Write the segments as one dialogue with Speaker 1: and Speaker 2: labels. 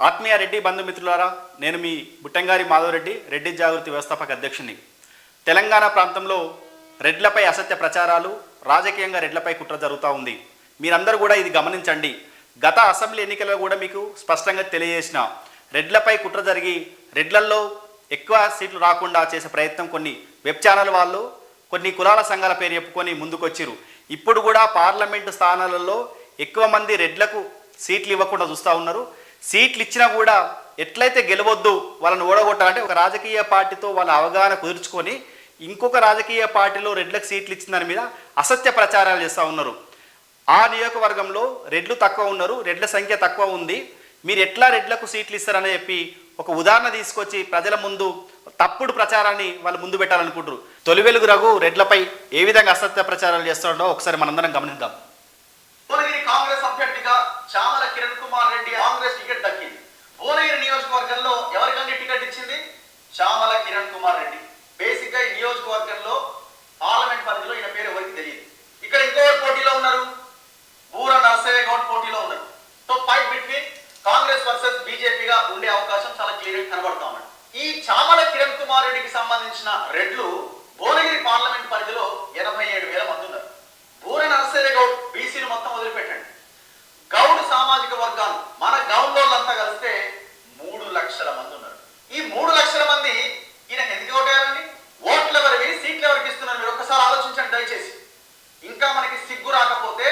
Speaker 1: ఆత్మీయ రెడ్డి బంధుమిత్రులారా, నేను మీ బుట్టంగారి మాధవరెడ్డి, రెడ్డి జాగృతి వ్యవస్థాపక అధ్యక్షుని. తెలంగాణ ప్రాంతంలో రెడ్లపై అసత్య ప్రచారాలు, రాజకీయంగా రెడ్లపై కుట్ర జరుగుతూ ఉంది. మీరందరూ కూడా ఇది గమనించండి. గత అసెంబ్లీ ఎన్నికల్లో కూడా మీకు స్పష్టంగా తెలియజేసిన, రెడ్లపై కుట్ర జరిగి రెడ్లల్లో ఎక్కువ సీట్లు రాకుండా చేసే ప్రయత్నం కొన్ని వెబ్ ఛానల్ వాళ్ళు, కొన్ని కులాల సంఘాల పేరు చెప్పుకొని ముందుకొచ్చిరు. ఇప్పుడు కూడా పార్లమెంటు స్థానాలలో ఎక్కువ మంది రెడ్లకు సీట్లు ఇవ్వకుండా చూస్తూ ఉన్నారు. సీట్లు ఇచ్చినా కూడా ఎట్లయితే గెలవద్దు, వాళ్ళని ఓడగొట్టాలంటే ఒక రాజకీయ పార్టీతో వాళ్ళ అవగాహన కుదుర్చుకొని ఇంకొక రాజకీయ పార్టీలో రెడ్లకు సీట్లు ఇచ్చిన దాని మీద అసత్య ప్రచారాలు చేస్తూ ఉన్నారు. ఆ నియోజకవర్గంలో రెడ్లు తక్కువ ఉన్నారు, రెడ్ల సంఖ్య తక్కువ ఉంది, మీరు ఎట్లా రెడ్లకు సీట్లు ఇస్తారని చెప్పి ఒక ఉదాహరణ తీసుకొచ్చి ప్రజల ముందు తప్పుడు ప్రచారాన్ని వాళ్ళు ముందు పెట్టాలనుకుంటారు. తొలి వెలుగు రఘు రెడ్లపై ఏ విధంగా అసత్య ప్రచారాలు చేస్తాడో ఒకసారి మనందరం గమనిద్దాం.
Speaker 2: భువనగిరి కాంగ్రెస్ అభ్యర్థిగా చామల కిరణ్ కుమార్ రెడ్డి కాంగ్రెస్ టికెట్ దక్కింది. భువనగిరి నియోజకవర్గంలో ఎవరికంటే టికెట్ ఇచ్చింది? చామల కిరణ్ కుమార్ రెడ్డి. బేసిక్ గా ఈ నియోజకవర్గంలో పార్లమెంట్ పరిధిలో ఈయన పేరు ఎవరికి తెలియదు. ఇక్కడ ఇంకొకరు పోటీలో ఉన్నారు, బూర నర్సయ్య గౌడ్ పోటీలో ఉన్నారు. So fight between Congress versus బీజేపీగా ఉండే అవకాశం చాలా క్లియర్ గా కనబడతా ఉంది. ఈ చామల కిరణ్ కుమార్ రెడ్డికి సంబంధించిన రెడ్లు భువనగిరి పార్లమెంట్ పరిధిలో 87,000 మంది ఉన్నారు. బూర నర్సయ్య గౌడ్ బీసీలు మొత్తం వదిలిపెట్టండి, గౌడ్ సామాజిక వర్గాలు మన గౌండ్లంతా కలిస్తే 3 లక్షల మంది ఉన్నారు. ఈ 3 లక్షల మంది ఈయన ఎందుకు ఓటేయాలండి? ఓట్లు ఎవరివి, సీట్లు ఎవరికి ఇస్తున్నారు? మీరు ఒక్కసారి ఆలోచించండి దయచేసి. ఇంకా మనకి సిగ్గు రాకపోతే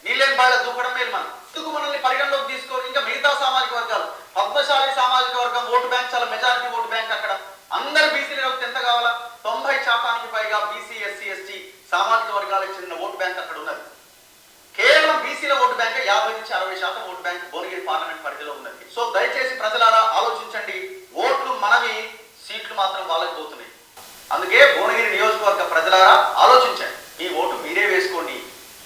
Speaker 2: నీళ్ళని బాగా దూకడం మేలు. మనం ఎందుకు మనల్ని పరిగణలోకి తీసుకోరు? ఇంకా మిగతా సామాజిక వర్గాలు, పద్మశాలి సామాజిక వర్గం ఓటు బ్యాంక్ చాలా మెజారిటీ ఓటు బ్యాంక్. అక్కడ అందరు బీసీలు ఎంత కావాలా? 90% పైగా బీసీ, ఎస్సీ, ఎస్టీ సామాజిక వర్గాలకు చెందిన ఓటు బ్యాంక్ అక్కడ ఉన్నది. కేవలం బీసీల ఓటు బ్యాంక్ 50 నుంచి 60% ఓటు బ్యాంక్ భువనగిరి పార్లమెంట్ పరిధిలో ఉన్నది. సో దయచేసి ప్రజలారా ఆలోచించండి. ఓట్లు మనవి, సీట్లు మాత్రం వాళ్ళకి పోతున్నాయి. అందుకే భువనగిరి నియోజకవర్గ ప్రజలారా ఆలోచించండి. మీ ఓటు మీరే వేసుకోండి.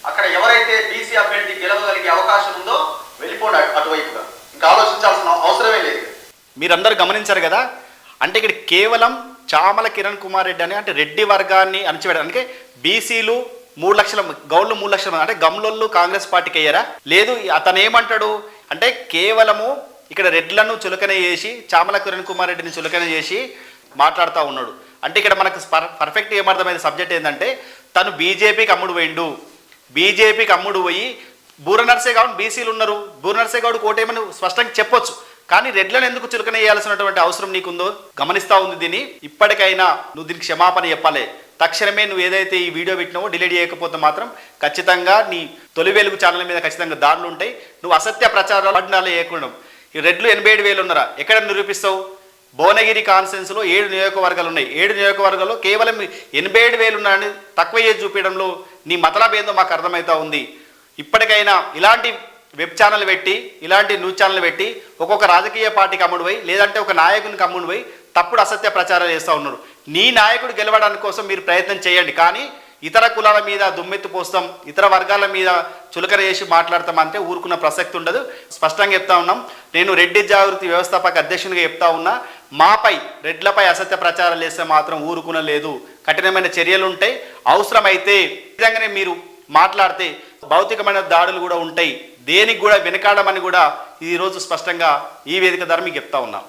Speaker 2: అక్కడ ఎవరైతే బీసీ అభ్యర్థి గెలవగలిగే అవకాశం ఉందో వెళ్ళిపోండి అటువైపుగా. ఇంకా ఆలోచించాల్సిన అవసరమే లేదు.
Speaker 1: మీరందరూ గమనించారు కదా, అంటే ఇక్కడ కేవలం చామల కిరణ్ కుమార్ రెడ్డి అని అంటే రెడ్డి వర్గాన్ని అణచివేయడానికి బీసీలు 3 లక్షల, గౌళ్ళు 3 లక్షల మంది, అంటే గమ్లోళ్ళు కాంగ్రెస్ పార్టీకి అయ్యారా? లేదు. అతను ఏమంటాడు అంటే కేవలము ఇక్కడ రెడ్లను చులకన చేసి, చామల కిరణ్ కుమార్ రెడ్డిని చులకన చేసి మాట్లాడుతూ ఉన్నాడు. అంటే ఇక్కడ మనకు పర్ఫెక్ట్ ఏమర్థమైన సబ్జెక్ట్ ఏంటంటే, తను బీజేపీకి అమ్ముడు పోయిండు, బీజేపీకి అమ్ముడు పోయి బూర నర్సయ్య గౌడ్ బీసీలు ఉన్నారు, బూర నర్సయ్య గౌడ్ కోటేమని స్పష్టంగా చెప్పొచ్చు. కానీ రెడ్లను ఎందుకు చులకన చేయాల్సినటువంటి అవసరం నీకుందో గమనిస్తూ ఉంది. దీన్ని ఇప్పటికైనా నువ్వు దీనికి క్షమాపణ చెప్పాలి. తక్షణమే నువ్వు ఏదైతే ఈ వీడియో పెట్టినావో డిలీట్ చేయకపోతే మాత్రం ఖచ్చితంగా నీ తొలి వెలుగు ఛానల్ మీద ఖచ్చితంగా దాడులు ఉంటాయి. నువ్వు అసత్య ప్రచారాలు పడినాలు చేయకుండా. ఈ రెడ్లు 87,000 ఉన్నారా? ఎక్కడ నిరూపిస్తావు? భువనగిరి కాన్స్టిట్యున్సీలో 7 నియోజకవర్గాలు ఉన్నాయి. 7 నియోజకవర్గాల్లో కేవలం 87,000 ఉన్నారని తక్కువ చేసి చూపించడంలో నీ మతలబ్ ఏందో మాకు అర్థమవుతా ఉంది. ఇప్పటికైనా ఇలాంటి వెబ్ ఛానల్ పెట్టి, ఇలాంటి న్యూస్ ఛానల్ పెట్టి ఒక్కొక్క రాజకీయ పార్టీకి అమ్ముడుపోయి, లేదంటే ఒక నాయకునికి అమ్ముడుపోయి తప్పుడు అసత్య ప్రచారాలు చేస్తూ ఉన్నారు. నీ నాయకుడు గెలవడానికి కోసం మీరు ప్రయత్నం చేయండి, కానీ ఇతర కులాల మీద దుమ్మెత్తు పోస్తాం, ఇతర వర్గాల మీద చులకన చేసి మాట్లాడతాం అంటే ఊరుకున్న ప్రసక్తి ఉండదు. స్పష్టంగా చెప్తా ఉన్నాం. నేను రెడ్డి జాగృతి వ్యవస్థాపక అధ్యక్షునిగా చెప్తా ఉన్నా, మాపై రెడ్లపై అసత్య ప్రచారాలు చేస్తే మాత్రం ఊరుకున లేదు. కఠినమైన చర్యలు ఉంటాయి. అవసరమైతే విధంగానే మీరు మాట్లాడితే భౌతికమైన దాడులు కూడా ఉంటాయి. దేనికి కూడా వెనకాడమని కూడా ఈరోజు స్పష్టంగా ఈ వేదిక ద్వారా మీకు చెప్తా ఉన్నా.